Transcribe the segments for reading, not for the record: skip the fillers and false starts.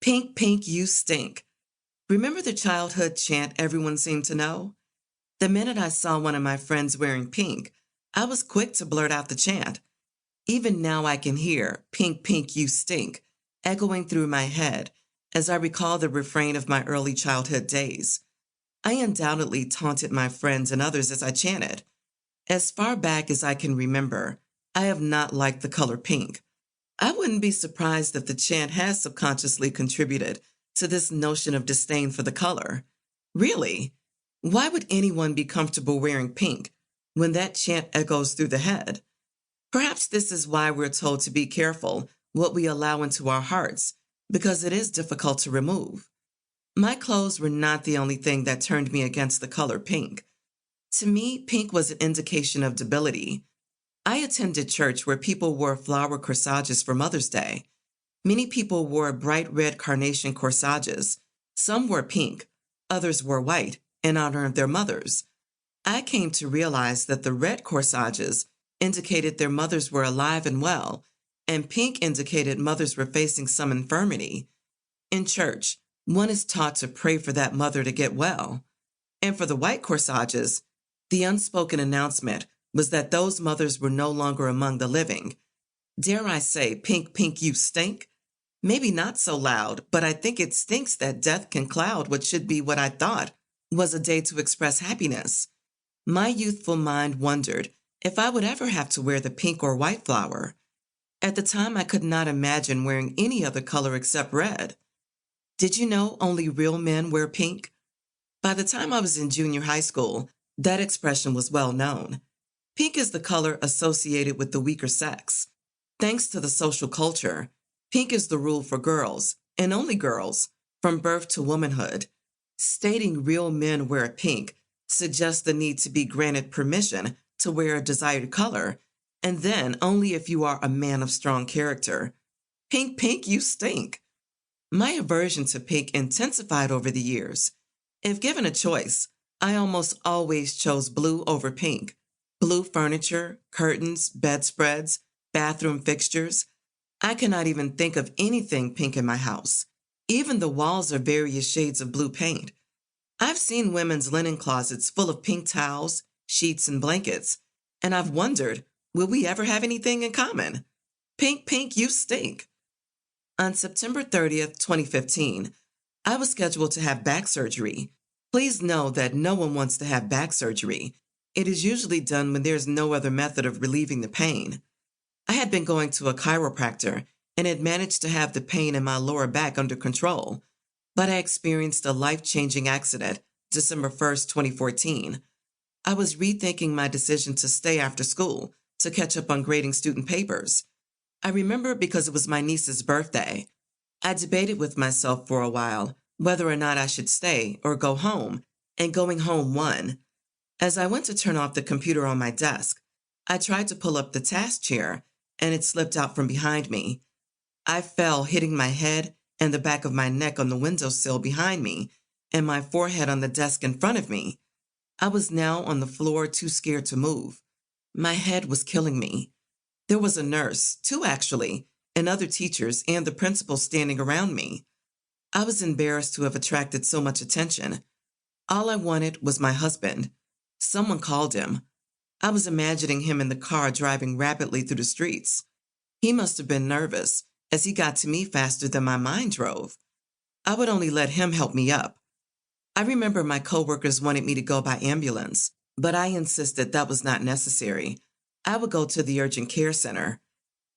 Pink, pink, you stink. Remember the childhood chant everyone seemed to know? The minute I saw one of my friends wearing pink, I was quick to blurt out the chant. Even now I can hear "Pink, pink, you stink" echoing through my head as I recall the refrain of my early childhood days. I undoubtedly taunted my friends and others as I chanted. As far back as I can remember, I have not liked the color pink. I wouldn't be surprised if the chant has subconsciously contributed to this notion of disdain for the color. Really, why would anyone be comfortable wearing pink when that chant echoes through the head? Perhaps this is why we're told to be careful what we allow into our hearts, because it is difficult to remove. My clothes were not the only thing that turned me against the color pink. To me, pink was an indication of debility. I attended church where people wore flower corsages for Mother's Day. Many people wore bright red carnation corsages. Some wore pink, others wore white in honor of their mothers. I came to realize that the red corsages indicated their mothers were alive and well, and pink indicated mothers were facing some infirmity. In church, one is taught to pray for that mother to get well. And for the white corsages, the unspoken announcement was that those mothers were no longer among the living. Dare I say, pink, pink, you stink? Maybe not so loud, but I think it stinks that death can cloud what should be what I thought was a day to express happiness. My youthful mind wondered if I would ever have to wear the pink or white flower. At the time, I could not imagine wearing any other color except red. Did you know only real men wear pink? By the time I was in junior high school, that expression was well known. Pink is the color associated with the weaker sex. Thanks to the social culture, pink is the rule for girls, and only girls, from birth to womanhood. Stating real men wear pink suggests the need to be granted permission to wear a desired color, and then only if you are a man of strong character. Pink, pink, you stink. My aversion to pink intensified over the years. If given a choice, I almost always chose blue over pink. Blue furniture, curtains, bedspreads, bathroom fixtures. I cannot even think of anything pink in my house. Even the walls are various shades of blue paint. I've seen women's linen closets full of pink towels, sheets, and blankets, and I've wondered, will we ever have anything in common? Pink, pink, you stink. On September 30th, 2015, I was scheduled to have back surgery. Please know that no one wants to have back surgery. It is usually done when there's no other method of relieving the pain. I had been going to a chiropractor and had managed to have the pain in my lower back under control, but I experienced a life-changing accident December 1st, 2014. I was rethinking my decision to stay after school to catch up on grading student papers. I remember because it was my niece's birthday. I debated with myself for a while whether or not I should stay or go home, and going home won. As I went to turn off the computer on my desk, I tried to pull up the task chair, and it slipped out from behind me. I fell, hitting my head and the back of my neck on the windowsill behind me, and my forehead on the desk in front of me. I was now on the floor, too scared to move. My head was killing me. There was a nurse, two actually, and other teachers and the principal standing around me. I was embarrassed to have attracted so much attention. All I wanted was my husband. Someone called him. I was imagining him in the car driving rapidly through the streets. He must have been nervous, as he got to me faster than my mind drove. I would only let him help me up. I remember my coworkers wanted me to go by ambulance, but I insisted that was not necessary. I would go to the urgent care center.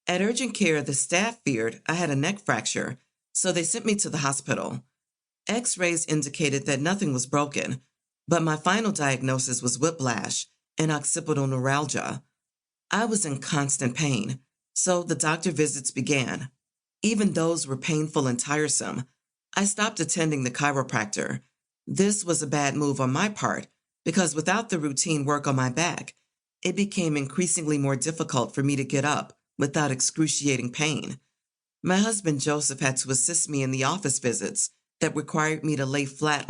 At urgent care, the staff feared I had a neck fracture, so they sent me to the hospital. X-rays indicated that nothing was broken, but my final diagnosis was whiplash and occipital neuralgia. I was in constant pain, so the doctor visits began. Even those were painful and tiresome. I stopped attending the chiropractor. This was a bad move on my part, because without the routine work on my back, it became increasingly more difficult for me to get up without excruciating pain. My husband Joseph had to assist me in the office visits that required me to lay flat